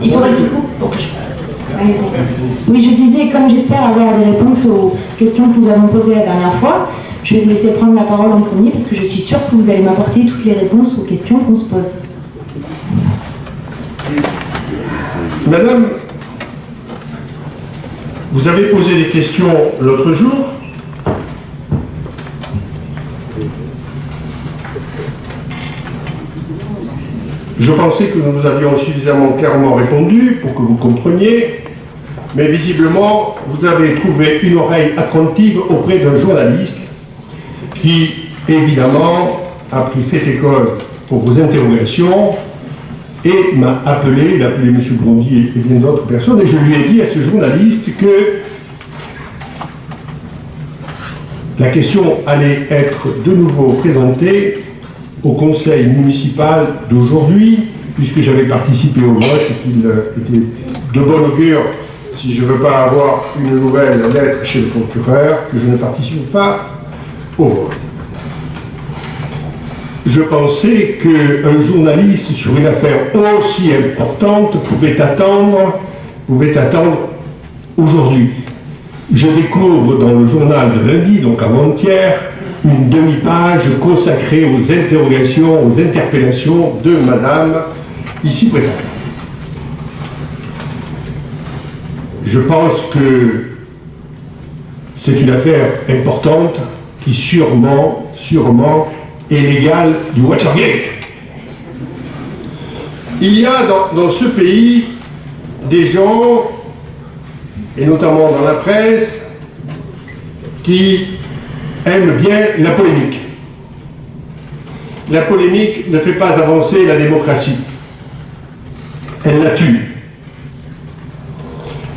Il faudrait qu'il coupe pour que je... Allez-y. Oui, je disais, comme j'espère avoir des réponses aux questions que nous avons posées la dernière fois, je vais vous laisser prendre la parole en premier parce que je suis sûre que vous allez m'apporter toutes les réponses aux questions qu'on se pose. Madame, vous avez posé des questions l'autre jour. Je pensais que nous avions suffisamment clairement répondu pour que vous compreniez, mais visiblement, vous avez trouvé une oreille attentive auprès d'un journaliste qui, évidemment, a pris fait et cause pour vos interrogations et m'a appelé, il a appelé M. Blondy et bien d'autres personnes, et je lui ai dit à ce journaliste que la question allait être de nouveau présentée au conseil municipal d'aujourd'hui, puisque j'avais participé au vote et qu'il était de bon augure, si je ne veux pas avoir une nouvelle lettre chez le procureur, que je ne participe pas au vote. Je pensais qu'un journaliste sur une affaire aussi importante pouvait attendre aujourd'hui. Je découvre dans le journal de lundi, donc avant-hier, une demi-page consacrée aux interrogations, aux interpellations de madame ici présente. Je pense que c'est une affaire importante qui sûrement est l'égale du Watergate. Il y a dans ce pays des gens, et notamment dans la presse, qui aiment bien la polémique. La polémique ne fait pas avancer la démocratie. Elle la tue.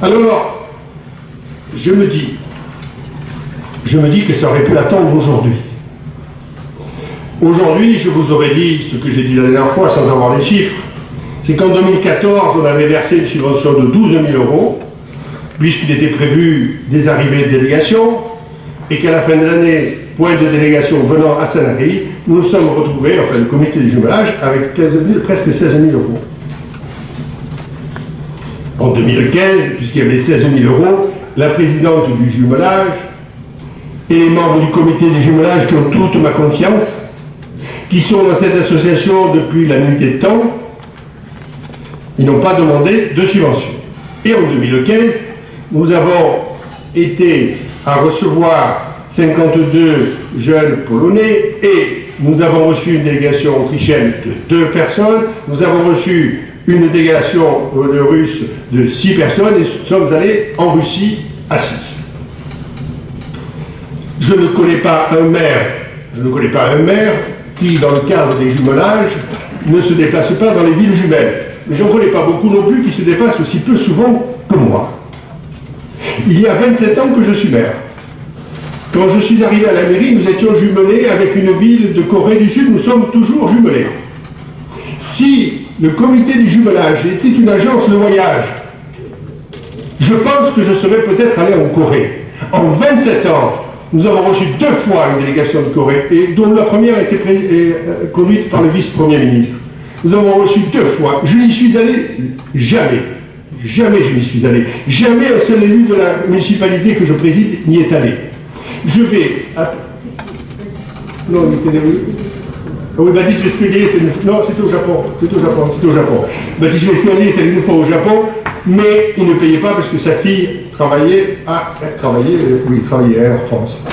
Alors, je me dis que ça aurait pu attendre aujourd'hui. Aujourd'hui, je vous aurais dit ce que j'ai dit la dernière fois sans avoir les chiffres, c'est qu'en 2014, on avait versé une subvention de 12 000 €, puisqu'il était prévu des arrivées de délégations, et qu'à la fin de l'année, point de délégation venant à Sanary, nous nous sommes retrouvés, enfin le comité du jumelage, avec presque 16 000 €. En 2015, puisqu'il y avait 16 000 €, la présidente du jumelage et les membres du comité du jumelage qui ont toute ma confiance, qui sont dans cette association depuis la nuit des temps, ils n'ont pas demandé de subvention. Et en 2015, nous avons été à recevoir 52 jeunes Polonais et nous avons reçu une délégation autrichienne de 2 personnes, nous avons reçu une délégation russe de 6 personnes et nous sommes allés en Russie à 6. Je ne connais pas un maire qui, dans le cadre des jumelages, ne se déplace pas dans les villes jumelles. Mais je n'en connais pas beaucoup non plus qui se déplacent aussi peu souvent que moi. Il y a 27 ans que je suis maire. Quand je suis arrivé à la mairie, nous étions jumelés avec une ville de Corée du Sud, nous sommes toujours jumelés. Si le comité du jumelage était une agence de voyage, je pense que je serais peut-être allé en Corée. En 27 ans, nous avons reçu 2 fois une délégation de Corée, et dont la première a été conduite par le vice-premier ministre. Nous avons reçu 2 fois. Je n'y suis allé jamais. Jamais je n'y suis allé. Jamais un seul élu de la municipalité que je préside n'y est allé. Je vais... Non, c'est oui, Baptiste Vespélier était une... Non, c'était au Japon. Baptiste Vespélier était une fois au Japon, mais il ne payait pas parce que sa fille travaillait à Air France.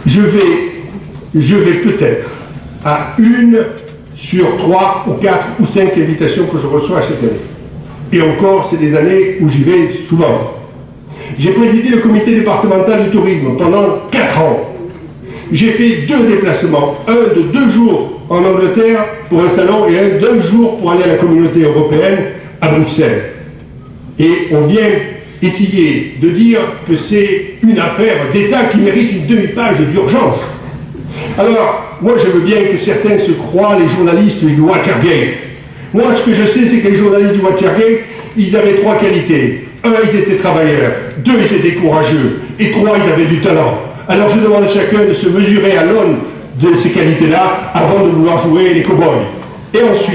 Je vais peut-être à 1 sur 3 ou 4 ou 5 invitations que je reçois chaque année. Et encore, c'est des années où j'y vais souvent. J'ai présidé le comité départemental du tourisme pendant 4 ans. J'ai fait 2 déplacements, un de 2 jours en Angleterre pour un salon et un d'1 jour pour aller à la communauté européenne à Bruxelles. Et on vient essayer de dire que c'est une affaire d'État qui mérite une demi-page d'urgence. Alors, moi je veux bien que certains se croient les journalistes du Watergate. Moi, ce que je sais, c'est que les journalistes du Watergate, ils avaient 3 qualités. 1, ils étaient travailleurs. 2, ils étaient courageux. Et 3, ils avaient du talent. Alors je demande à chacun de se mesurer à l'aune de ces qualités-là avant de vouloir jouer les cow-boys. Et ensuite,